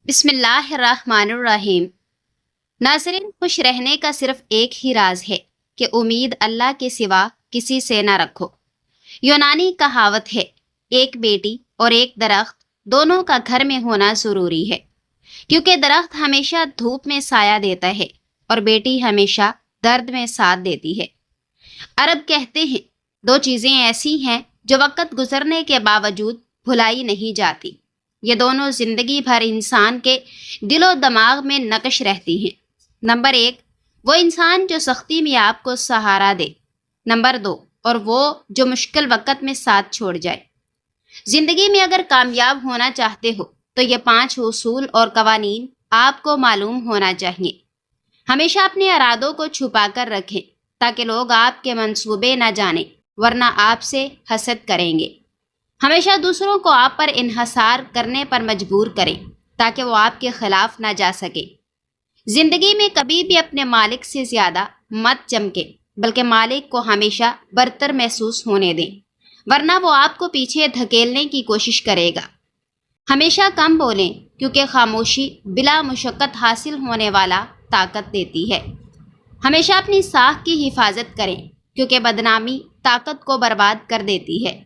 بسم اللہ الرحمن الرحیم۔ ناظرین، خوش رہنے کا صرف ایک ہی راز ہے کہ امید اللہ کے سوا کسی سے نہ رکھو۔ یونانی کہاوت ہے، ایک بیٹی اور ایک درخت دونوں کا گھر میں ہونا ضروری ہے، کیونکہ درخت ہمیشہ دھوپ میں سایہ دیتا ہے اور بیٹی ہمیشہ درد میں ساتھ دیتی ہے۔ عرب کہتے ہیں، دو چیزیں ایسی ہیں جو وقت گزرنے کے باوجود بھلائی نہیں جاتی۔ یہ دونوں زندگی بھر انسان کے دل و دماغ میں نقش رہتی ہیں۔ نمبر 1، وہ انسان جو سختی میں آپ کو سہارا دے۔ نمبر 2، اور وہ جو مشکل وقت میں ساتھ چھوڑ جائے۔ زندگی میں اگر کامیاب ہونا چاہتے ہو تو یہ 5 اصول اور قوانین آپ کو معلوم ہونا چاہیے۔ ہمیشہ اپنے ارادوں کو چھپا کر رکھیں تاکہ لوگ آپ کے منصوبے نہ جانیں، ورنہ آپ سے حسد کریں گے۔ ہمیشہ دوسروں کو آپ پر انحصار کرنے پر مجبور کریں تاکہ وہ آپ کے خلاف نہ جا سکے۔ زندگی میں کبھی بھی اپنے مالک سے زیادہ مت چمکیں، بلکہ مالک کو ہمیشہ برتر محسوس ہونے دیں، ورنہ وہ آپ کو پیچھے دھکیلنے کی کوشش کرے گا۔ ہمیشہ کم بولیں، کیونکہ خاموشی بلا مشقت حاصل ہونے والا طاقت دیتی ہے۔ ہمیشہ اپنی ساکھ کی حفاظت کریں، کیونکہ بدنامی طاقت کو برباد کر دیتی ہے۔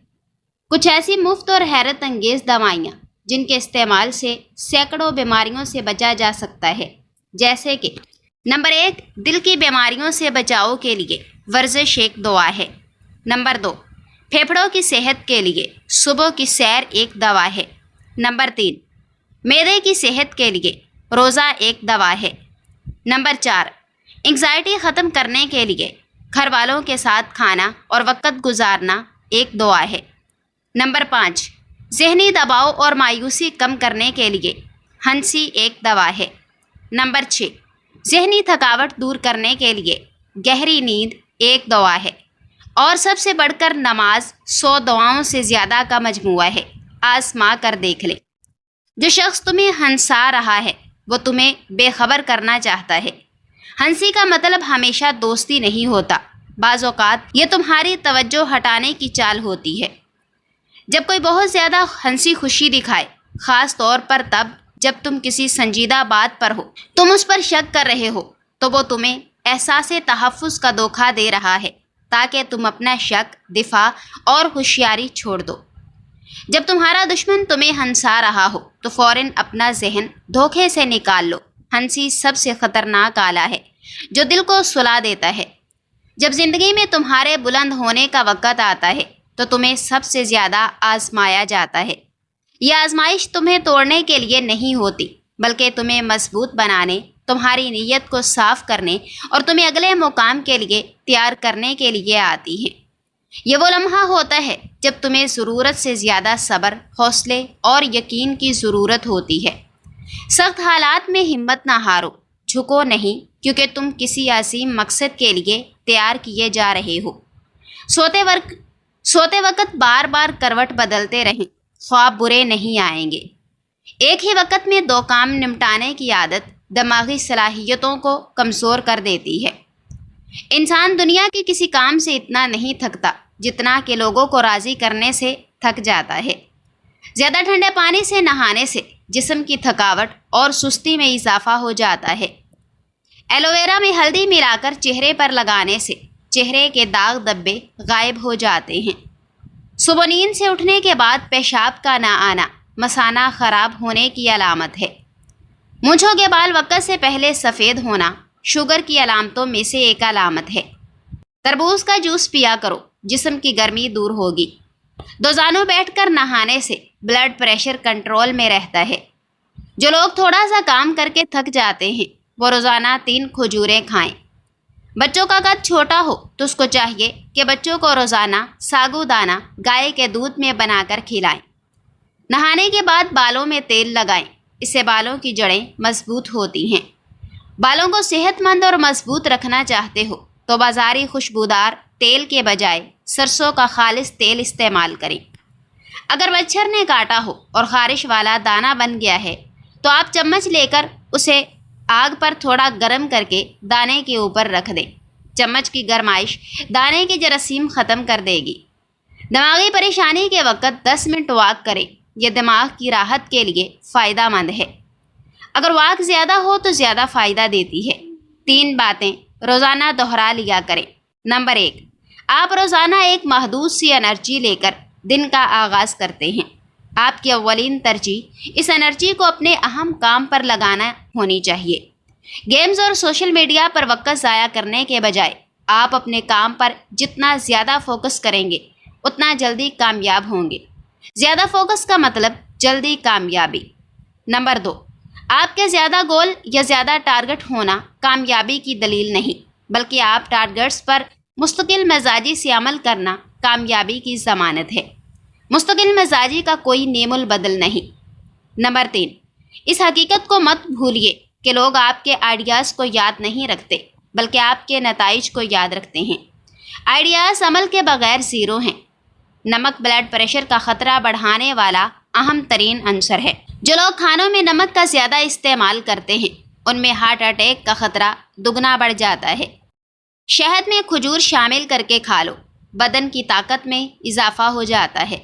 کچھ ایسی مفت اور حیرت انگیز دوائیاں جن کے استعمال سے سینکڑوں بیماریوں سے بچا جا سکتا ہے، جیسے کہ نمبر 1، دل کی بیماریوں سے بچاؤ کے لیے ورزش ایک دوا ہے۔ نمبر 2، پھیپھڑوں کی صحت کے لیے صبح کی سیر ایک دوا ہے۔ نمبر 3، معدے کی صحت کے لیے روزہ ایک دوا ہے۔ نمبر 4، انگزائٹی ختم کرنے کے لیے گھر والوں کے ساتھ کھانا اور وقت گزارنا ایک دعا ہے۔ نمبر 5، ذہنی دباؤ اور مایوسی کم کرنے کے لیے ہنسی ایک دوا ہے۔ نمبر 6، ذہنی تھکاوٹ دور کرنے کے لیے گہری نیند ایک دوا ہے۔ اور سب سے بڑھ کر نماز 100 دعاؤں سے زیادہ کا مجموعہ ہے، آزما کر دیکھ لیں۔ جو شخص تمہیں ہنسا رہا ہے وہ تمہیں بے خبر کرنا چاہتا ہے۔ ہنسی کا مطلب ہمیشہ دوستی نہیں ہوتا، بعض اوقات یہ تمہاری توجہ ہٹانے کی چال ہوتی ہے۔ جب کوئی بہت زیادہ ہنسی خوشی دکھائے، خاص طور پر تب جب تم کسی سنجیدہ بات پر ہو، تم اس پر شک کر رہے ہو، تو وہ تمہیں احساس تحفظ کا دھوکہ دے رہا ہے تاکہ تم اپنا شک، دفاع اور ہوشیاری چھوڑ دو۔ جب تمہارا دشمن تمہیں ہنسا رہا ہو تو فوراً اپنا ذہن دھوکے سے نکال لو۔ ہنسی سب سے خطرناک آلہ ہے جو دل کو سلا دیتا ہے۔ جب زندگی میں تمہارے بلند ہونے کا وقت آتا ہے تو تمہیں سب سے زیادہ آزمایا جاتا ہے۔ یہ آزمائش تمہیں توڑنے کے لیے نہیں ہوتی، بلکہ تمہیں مضبوط بنانے، تمہاری نیت کو صاف کرنے اور تمہیں اگلے مقام کے لیے تیار کرنے کے لیے آتی ہے۔ یہ وہ لمحہ ہوتا ہے جب تمہیں ضرورت سے زیادہ صبر، حوصلے اور یقین کی ضرورت ہوتی ہے۔ سخت حالات میں ہمت نہ ہارو، جھکو نہیں، کیونکہ تم کسی عظیم مقصد کے لیے تیار کیے جا رہے ہو۔ سوتے وقت بار بار کروٹ بدلتے رہیں، خواب برے نہیں آئیں گے۔ ایک ہی وقت میں 2 کام نمٹانے کی عادت دماغی صلاحیتوں کو کمزور کر دیتی ہے۔ انسان دنیا کے کسی کام سے اتنا نہیں تھکتا جتنا کہ لوگوں کو راضی کرنے سے تھک جاتا ہے۔ زیادہ ٹھنڈے پانی سے نہانے سے جسم کی تھکاوٹ اور سستی میں اضافہ ہو جاتا ہے۔ ایلو ویرا میں ہلدی ملا کر چہرے پر لگانے سے چہرے کے داغ دھبے غائب ہو جاتے ہیں۔ صبح نیند سے اٹھنے کے بعد پیشاب کا نہ آنا مثانہ خراب ہونے کی علامت ہے۔ مونچھوں کے بال وقت سے پہلے سفید ہونا شوگر کی علامتوں میں سے ایک علامت ہے۔ تربوز کا جوس پیا کرو، جسم کی گرمی دور ہوگی۔ دوزانوں بیٹھ کر نہانے سے بلڈ پریشر کنٹرول میں رہتا ہے۔ جو لوگ تھوڑا سا کام کر کے تھک جاتے ہیں وہ روزانہ 3 کھجوریں کھائیں۔ بچوں کا قد چھوٹا ہو تو اس کو چاہیے کہ بچوں کو روزانہ ساگو دانہ گائے کے دودھ میں بنا کر کھلائیں۔ نہانے کے بعد بالوں میں تیل لگائیں، اس سے بالوں کی جڑیں مضبوط ہوتی ہیں۔ بالوں کو صحت مند اور مضبوط رکھنا چاہتے ہو تو بازاری خوشبودار تیل کے بجائے سرسوں کا خالص تیل استعمال کریں۔ اگر مچھر نے کاٹا ہو اور خارش والا دانہ بن گیا ہے تو آپ چمچ لے کر اسے آگ پر تھوڑا گرم کر کے دانے کے اوپر رکھ دیں۔ چمچ کی گرمائش دانے کی جراثیم ختم کر دے گی۔ دماغی پریشانی کے وقت 10 منٹ واک کریں، یہ دماغ کی راحت کے لیے فائدہ مند ہے۔ اگر واک زیادہ ہو تو زیادہ فائدہ دیتی ہے۔ 3 باتیں روزانہ دہرا لیا کریں۔ نمبر 1، آپ روزانہ ایک محدود سی انرجی لے کر دن کا آغاز کرتے ہیں۔ آپ کی اولین ترجیح اس انرجی کو اپنے اہم کام پر لگانا ہونی چاہیے۔ گیمز اور سوشل میڈیا پر وقت ضائع کرنے کے بجائے آپ اپنے کام پر جتنا زیادہ فوکس کریں گے اتنا جلدی کامیاب ہوں گے۔ زیادہ فوکس کا مطلب جلدی کامیابی۔ نمبر 2، آپ کے زیادہ گول یا زیادہ ٹارگٹ ہونا کامیابی کی دلیل نہیں، بلکہ آپ ٹارگٹس پر مستقل مزاجی سے عمل کرنا کامیابی کی ضمانت ہے۔ مستقل مزاجی کا کوئی نیم البدل نہیں۔ نمبر 3، اس حقیقت کو مت بھولیے کہ لوگ آپ کے آئیڈیاز کو یاد نہیں رکھتے بلکہ آپ کے نتائج کو یاد رکھتے ہیں۔ آئیڈیاز عمل کے بغیر زیرو ہیں۔ نمک بلڈ پریشر کا خطرہ بڑھانے والا اہم ترین عنصر ہے۔ جو لوگ کھانوں میں نمک کا زیادہ استعمال کرتے ہیں ان میں ہارٹ اٹیک کا خطرہ دگنا بڑھ جاتا ہے۔ شہد میں کھجور شامل کر کے کھا لو، بدن کی طاقت میں اضافہ ہو جاتا ہے۔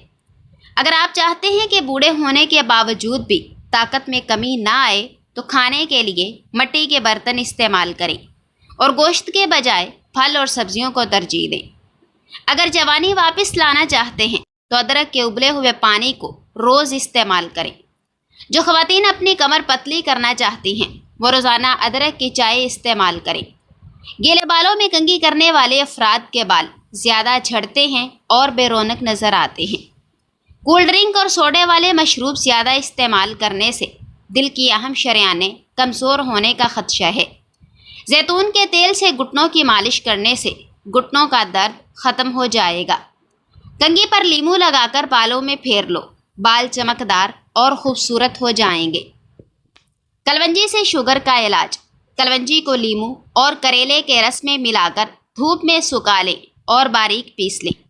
اگر آپ چاہتے ہیں کہ بوڑھے ہونے کے باوجود بھی طاقت میں کمی نہ آئے تو کھانے کے لیے مٹی کے برتن استعمال کریں اور گوشت کے بجائے پھل اور سبزیوں کو ترجیح دیں۔ اگر جوانی واپس لانا چاہتے ہیں تو ادرک کے ابلے ہوئے پانی کو روز استعمال کریں۔ جو خواتین اپنی کمر پتلی کرنا چاہتی ہیں وہ روزانہ ادرک کی چائے استعمال کریں۔ گیلے بالوں میں کنگھی کرنے والے افراد کے بال زیادہ جھڑتے ہیں اور بے رونق نظر آتے ہیں۔ کولڈ ڈرنک اور سوڈے والے مشروب زیادہ استعمال کرنے سے دل کی اہم شریانیں کمزور ہونے کا خدشہ ہے۔ زیتون کے تیل سے گھٹنوں کی مالش کرنے سے گھٹنوں کا درد ختم ہو جائے گا۔ کنگھی پر لیمو لگا کر بالوں میں پھیر لو، بال چمکدار اور خوبصورت ہو جائیں گے۔ کلونجی سے شوگر کا علاج۔ کلونجی کو لیمو اور کریلے کے رس میں ملا کر دھوپ میں سکھا لیں اور باریک پیس لیں۔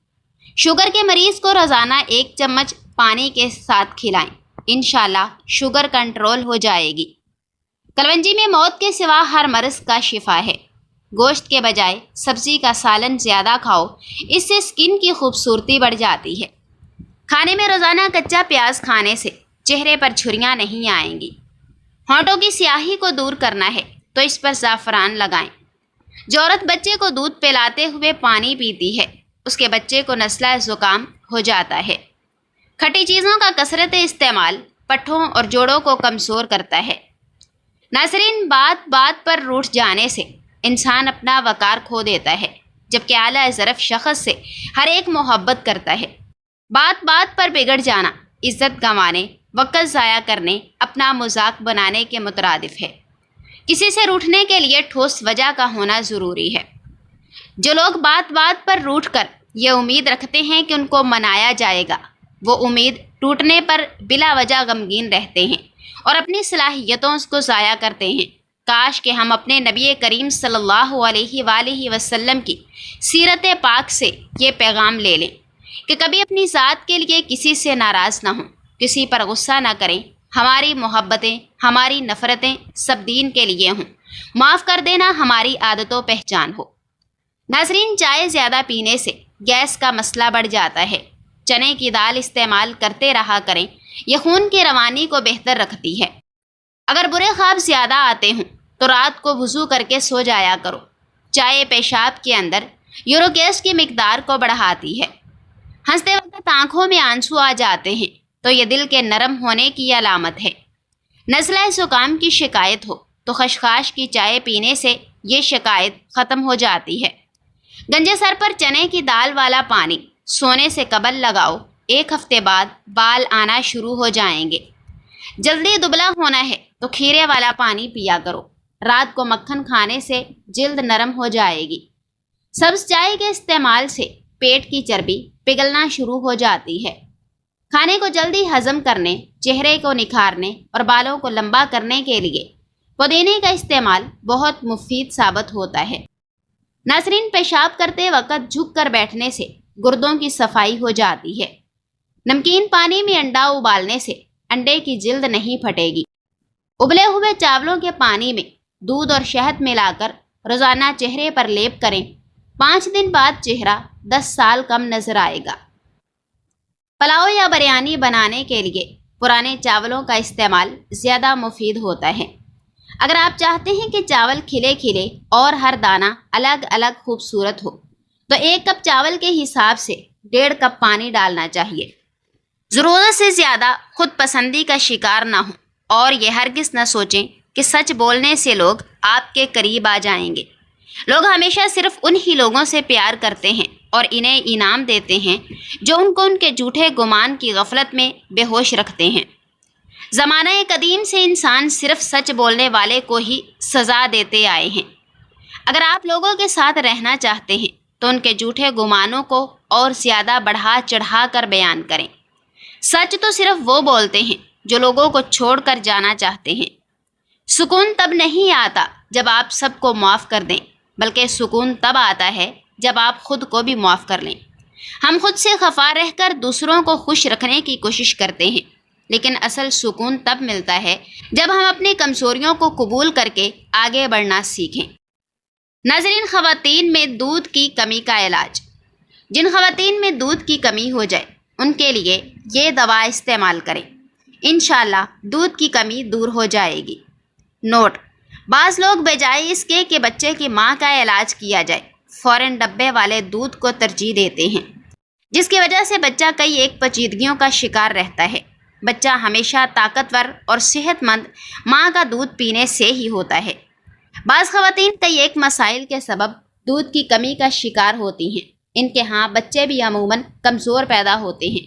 شوگر کے مریض کو روزانہ 1 چمچ پانی کے ساتھ کھلائیں، انشاءاللہ شوگر کنٹرول ہو جائے گی۔ کلونجی میں موت کے سوا ہر مرض کا شفا ہے۔ گوشت کے بجائے سبزی کا سالن زیادہ کھاؤ، اس سے سکن کی خوبصورتی بڑھ جاتی ہے۔ کھانے میں روزانہ کچا پیاز کھانے سے چہرے پر جھریاں نہیں آئیں گی۔ ہونٹوں کی سیاہی کو دور کرنا ہے تو اس پر زعفران لگائیں۔ جو عورت بچے کو دودھ پلاتے ہوئے پانی پیتی ہے اس کے بچے کو نزلہ زکام ہو جاتا ہے۔ کھٹی چیزوں کا کثرت استعمال پٹھوں اور جوڑوں کو کمزور کرتا ہے۔ ناظرین، بات بات پر روٹھ جانے سے انسان اپنا وقار کھو دیتا ہے، جبکہ اعلیٰ ظرف شخص سے ہر ایک محبت کرتا ہے۔ بات بات پر بگڑ جانا عزت گنوانے، وقت ضائع کرنے، اپنا مذاق بنانے کے مترادف ہے۔ کسی سے روٹھنے کے لیے ٹھوس وجہ کا ہونا ضروری ہے۔ جو لوگ بات بات پر روٹھ کر یہ امید رکھتے ہیں کہ ان کو منایا جائے گا، وہ امید ٹوٹنے پر بلا وجہ غمگین رہتے ہیں اور اپنی صلاحیتوں کو ضائع کرتے ہیں۔ کاش کہ ہم اپنے نبی کریم صلی اللہ علیہ وآلہ وسلم کی سیرت پاک سے یہ پیغام لے لیں کہ کبھی اپنی ذات کے لیے کسی سے ناراض نہ ہوں، کسی پر غصہ نہ کریں۔ ہماری محبتیں، ہماری نفرتیں سب دین کے لیے ہوں۔ معاف کر دینا ہماری عادت و پہچان ہو۔ ناظرین، چائے زیادہ پینے سے گیس کا مسئلہ بڑھ جاتا ہے۔ چنے کی دال استعمال کرتے رہا کریں، یہ خون کی روانی کو بہتر رکھتی ہے۔ اگر برے خواب زیادہ آتے ہوں تو رات کو وضو کر کے سو جایا کرو۔ چائے پیشاب کے اندر یورک ایسڈ کی مقدار کو بڑھاتی ہے۔ ہنستے وقت آنکھوں میں آنسو آ جاتے ہیں تو یہ دل کے نرم ہونے کی علامت ہے۔ نزلہ زکام کی شکایت ہو تو خشخاش کی چائے پینے سے یہ شکایت ختم ہو جاتی ہے۔ گنجے سر پر چنے کی دال والا پانی سونے سے قبل لگاؤ، 1 ہفتے بعد بال آنا شروع ہو جائیں گے۔ جلدی دبلا ہونا ہے تو کھیرے والا پانی پیا کرو۔ رات کو مکھن کھانے سے جلد نرم ہو جائے گی۔ سبز چائے کے استعمال سے پیٹ کی چربی پگھلنا شروع ہو جاتی ہے۔ کھانے کو جلدی ہضم کرنے، چہرے کو نکھارنے اور بالوں کو لمبا کرنے کے لیے پودینے کا استعمال بہت مفید ثابت ہوتا ہے۔ ناظرین، پیشاب کرتے وقت جھک کر بیٹھنے سے گردوں کی صفائی ہو جاتی ہے۔ نمکین پانی میں انڈا ابالنے سے انڈے کی جلد نہیں پھٹے گی۔ ابلے ہوئے چاولوں کے پانی میں دودھ اور شہد ملا کر روزانہ چہرے پر لیپ کریں۔ 5 دن بعد چہرہ 10 سال کم نظر آئے گا۔ پلاؤ یا بریانی بنانے کے لیے پرانے چاولوں کا استعمال زیادہ مفید ہوتا ہے۔ اگر آپ چاہتے ہیں کہ چاول کھلے کھلے اور ہر دانہ الگ الگ خوبصورت ہو تو 1 کپ چاول کے حساب سے 1.5 کپ پانی ڈالنا چاہیے۔ ضرورت سے زیادہ خود پسندی کا شکار نہ ہوں اور یہ ہرگز نہ سوچیں کہ سچ بولنے سے لوگ آپ کے قریب آ جائیں گے۔ لوگ ہمیشہ صرف انہی لوگوں سے پیار کرتے ہیں اور انہیں انعام دیتے ہیں جو ان کو ان کے جھوٹے گمان کی غفلت میں بے ہوش رکھتے ہیں۔ زمانہ قدیم سے انسان صرف سچ بولنے والے کو ہی سزا دیتے آئے ہیں۔ اگر آپ لوگوں کے ساتھ رہنا چاہتے ہیں تو ان کے جھوٹے گمانوں کو اور زیادہ بڑھا چڑھا کر بیان کریں۔ سچ تو صرف وہ بولتے ہیں جو لوگوں کو چھوڑ کر جانا چاہتے ہیں۔ سکون تب نہیں آتا جب آپ سب کو معاف کر دیں، بلکہ سکون تب آتا ہے جب آپ خود کو بھی معاف کر لیں۔ ہم خود سے خفا رہ کر دوسروں کو خوش رکھنے کی کوشش کرتے ہیں، لیکن اصل سکون تب ملتا ہے جب ہم اپنی کمزوریوں کو قبول کر کے آگے بڑھنا سیکھیں۔ ناظرین، خواتین میں دودھ کی کمی کا علاج۔ جن خواتین میں دودھ کی کمی ہو جائے ان کے لیے یہ دوا استعمال کریں، انشاءاللہ دودھ کی کمی دور ہو جائے گی۔ نوٹ: بعض لوگ بجائے اس کے کہ بچے کی ماں کا علاج کیا جائے فوراً ڈبے والے دودھ کو ترجیح دیتے ہیں، جس کی وجہ سے بچہ کئی ایک پیچیدگیوں کا شکار رہتا ہے۔ بچہ ہمیشہ طاقتور اور صحت مند ماں کا دودھ پینے سے ہی ہوتا ہے۔ بعض خواتین کئی ایک مسائل کے سبب دودھ کی کمی کا شکار ہوتی ہیں۔ ان کے ہاں بچے بھی عموماً کمزور پیدا ہوتے ہیں۔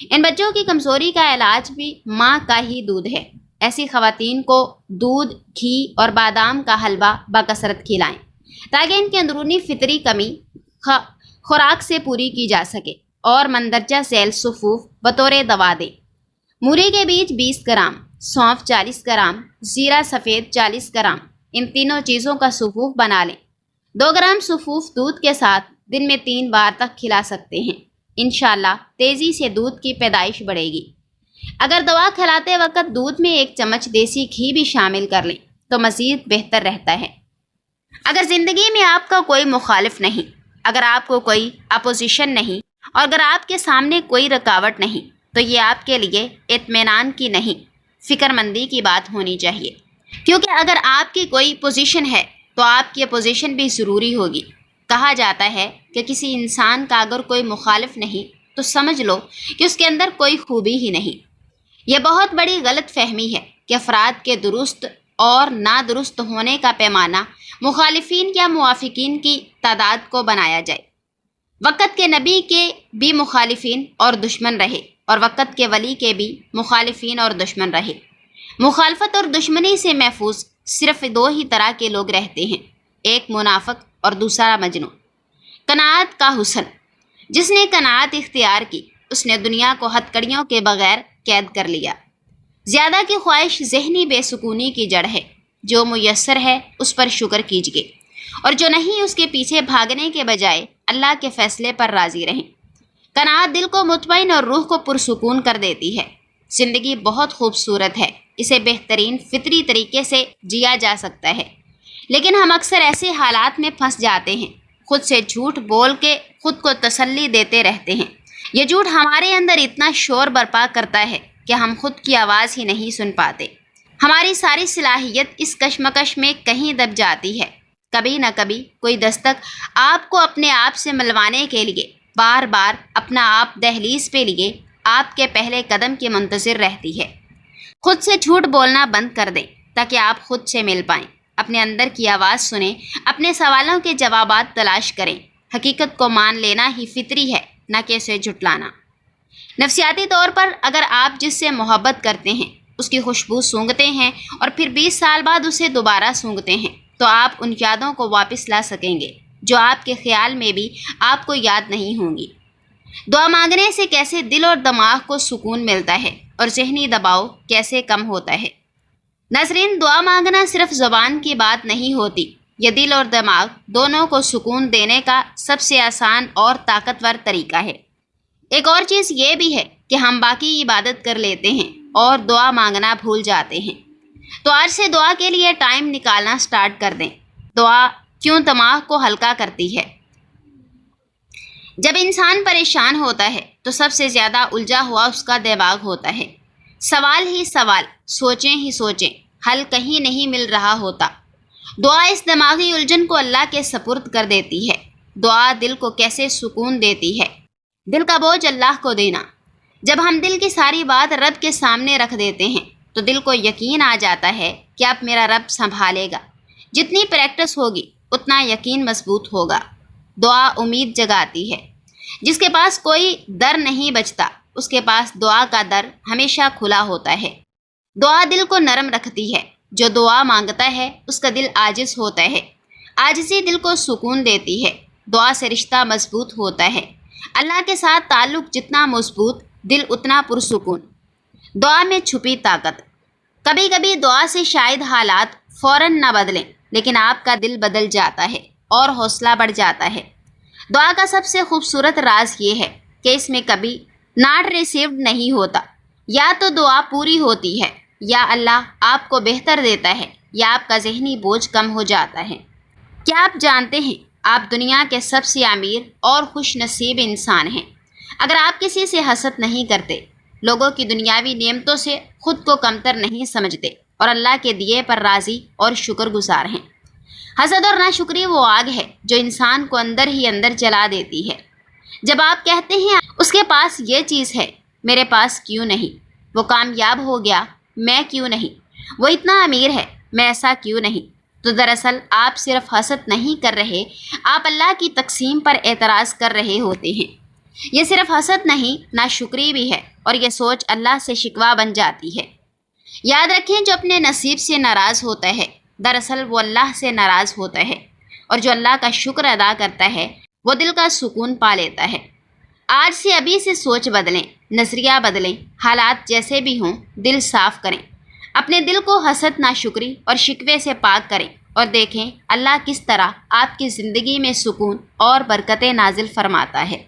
ان بچوں کی کمزوری کا علاج بھی ماں کا ہی دودھ ہے۔ ایسی خواتین کو دودھ، گھی اور بادام کا حلوہ بکثرت کھلائیں تاکہ ان کی اندرونی فطری کمی خوراک سے پوری کی جا سکے، اور مندرجہ ذیل صفوف بطور دوا دیں۔ موری کے بیج 20 گرام، سونف 40 گرام، زیرہ سفید 40 گرام، ان تینوں چیزوں کا صفوف بنا لیں۔ 2 گرام صفوف دودھ کے ساتھ دن میں 3 بار تک کھلا سکتے ہیں۔ انشاءاللہ تیزی سے دودھ کی پیدائش بڑھے گی۔ اگر دوا کھلاتے وقت دودھ میں 1 چمچ دیسی گھی بھی شامل کر لیں تو مزید بہتر رہتا ہے۔ اگر زندگی میں آپ کا کوئی مخالف نہیں، اگر آپ کو کوئی اپوزیشن نہیں، اور اگر آپ کے سامنے کوئی رکاوٹ نہیں، تو یہ آپ کے لیے اطمینان کی نہیں، فکر مندی کی بات ہونی چاہیے، کیونکہ اگر آپ کی کوئی پوزیشن ہے تو آپ کی اپوزیشن بھی ضروری ہوگی۔ کہا جاتا ہے کہ کسی انسان کا اگر کوئی مخالف نہیں تو سمجھ لو کہ اس کے اندر کوئی خوبی ہی نہیں۔ یہ بہت بڑی غلط فہمی ہے کہ افراد کے درست اور نادرست ہونے کا پیمانہ مخالفین یا موافقین کی تعداد کو بنایا جائے۔ وقت کے نبی کے بھی مخالفین اور دشمن رہے، اور وقت کے ولی کے بھی مخالفین اور دشمن رہے۔ مخالفت اور دشمنی سے محفوظ صرف 2 ہی طرح کے لوگ رہتے ہیں، ایک منافق اور دوسرا مجنون۔ قناعت کا حسن۔ جس نے قناعت اختیار کی اس نے دنیا کو ہتکڑیوں کے بغیر قید کر لیا۔ زیادہ کی خواہش ذہنی بے سکونی کی جڑ ہے۔ جو میسر ہے اس پر شکر کیجیے، اور جو نہیں اس کے پیچھے بھاگنے کے بجائے اللہ کے فیصلے پر راضی رہیں۔ قناعت دل کو مطمئن اور روح کو پرسکون کر دیتی ہے۔ زندگی بہت خوبصورت ہے، اسے بہترین فطری طریقے سے جیا جا سکتا ہے، لیکن ہم اکثر ایسے حالات میں پھنس جاتے ہیں، خود سے جھوٹ بول کے خود کو تسلی دیتے رہتے ہیں۔ یہ جھوٹ ہمارے اندر اتنا شور برپا کرتا ہے کہ ہم خود کی آواز ہی نہیں سن پاتے۔ ہماری ساری صلاحیت اس کشمکش میں کہیں دب جاتی ہے۔ کبھی نہ کبھی کوئی دستک آپ کو اپنے آپ سے ملوانے کے لیے بار بار اپنا آپ دہلیز پہ لیے آپ کے پہلے قدم کے منتظر رہتی ہے۔ خود سے جھوٹ بولنا بند کر دیں تاکہ آپ خود سے مل پائیں۔ اپنے اندر کی آواز سنیں، اپنے سوالوں کے جوابات تلاش کریں۔ حقیقت کو مان لینا ہی فطری ہے، نہ کہ اسے جھٹلانا۔ نفسیاتی طور پر اگر آپ جس سے محبت کرتے ہیں اس کی خوشبو سونگھتے ہیں اور پھر 20 سال بعد اسے دوبارہ سونگھتے ہیں تو آپ ان یادوں کو واپس لا سکیں گے جو آپ کے خیال میں بھی آپ کو یاد نہیں ہوں گی۔ دعا مانگنے سے کیسے دل اور دماغ کو سکون ملتا ہے اور ذہنی دباؤ کیسے کم ہوتا ہے۔ ناظرین، دعا مانگنا صرف زبان کی بات نہیں ہوتی، یہ دل اور دماغ دونوں کو سکون دینے کا سب سے آسان اور طاقتور طریقہ ہے۔ ایک اور چیز یہ بھی ہے کہ ہم باقی عبادت کر لیتے ہیں اور دعا مانگنا بھول جاتے ہیں، تو آج سے دعا کے لیے ٹائم نکالنا سٹارٹ کر دیں۔ دعا کیوں دماغ کو ہلکا کرتی ہے؟ جب انسان پریشان ہوتا ہے تو سب سے زیادہ الجھا ہوا اس کا دماغ ہوتا ہے۔ سوال ہی سوال، سوچیں ہی سوچیں، حل کہیں نہیں مل رہا ہوتا۔ دعا اس دماغی الجھن کو اللہ کے سپرد کر دیتی ہے۔ دعا دل کو کیسے سکون دیتی ہے۔ دل کا بوجھ اللہ کو دینا۔ جب ہم دل کی ساری بات رب کے سامنے رکھ دیتے ہیں تو دل کو یقین آ جاتا ہے کہ اب میرا رب سنبھالے گا۔ جتنی پریکٹس ہوگی اتنا یقین مضبوط ہوگا۔ دعا امید جگاتی ہے۔ جس کے پاس کوئی در نہیں بچتا، اس کے پاس دعا کا در ہمیشہ کھلا ہوتا ہے۔ دعا دل کو نرم رکھتی ہے۔ جو دعا مانگتا ہے اس کا دل عاجز ہوتا ہے۔ عاجزی دل کو سکون دیتی ہے۔ دعا سے رشتہ مضبوط ہوتا ہے۔ اللہ کے ساتھ تعلق جتنا مضبوط، دل اتنا پرسکون۔ دعا میں چھپی طاقت۔ کبھی کبھی دعا سے شاید حالات فوراً نہ بدلیں، لیکن آپ کا دل بدل جاتا ہے اور حوصلہ بڑھ جاتا ہے۔ دعا کا سب سے خوبصورت راز یہ ہے کہ اس میں کبھی ناٹ ریسیوڈ نہیں ہوتا۔ یا تو دعا پوری ہوتی ہے، یا اللہ آپ کو بہتر دیتا ہے، یا آپ کا ذہنی بوجھ کم ہو جاتا ہے۔ کیا آپ جانتے ہیں آپ دنیا کے سب سے امیر اور خوش نصیب انسان ہیں؟ اگر آپ کسی سے حسد نہیں کرتے، لوگوں کی دنیاوی نعمتوں سے خود کو کمتر نہیں سمجھتے اور اللہ کے دیے پر راضی اور شکر گزار ہیں۔ حسد اور ناشکری وہ آگ ہے جو انسان کو اندر ہی اندر جلا دیتی ہے۔ جب آپ کہتے ہیں اس کے پاس یہ چیز ہے، میرے پاس کیوں نہیں؟ وہ کامیاب ہو گیا، میں کیوں نہیں؟ وہ اتنا امیر ہے، میں ایسا کیوں نہیں؟ تو دراصل آپ صرف حسد نہیں کر رہے، آپ اللہ کی تقسیم پر اعتراض کر رہے ہوتے ہیں۔ یہ صرف حسد نہیں، ناشکری بھی ہے، اور یہ سوچ اللہ سے شکوہ بن جاتی ہے۔ یاد رکھیں، جو اپنے نصیب سے ناراض ہوتا ہے دراصل وہ اللہ سے ناراض ہوتا ہے، اور جو اللہ کا شکر ادا کرتا ہے وہ دل کا سکون پا لیتا ہے۔ آج سے ابھی سے سوچ بدلیں، نظریہ بدلیں، حالات جیسے بھی ہوں دل صاف کریں۔ اپنے دل کو حسد، ناشکری اور شکوے سے پاک کریں اور دیکھیں اللہ کس طرح آپ کی زندگی میں سکون اور برکتیں نازل فرماتا ہے۔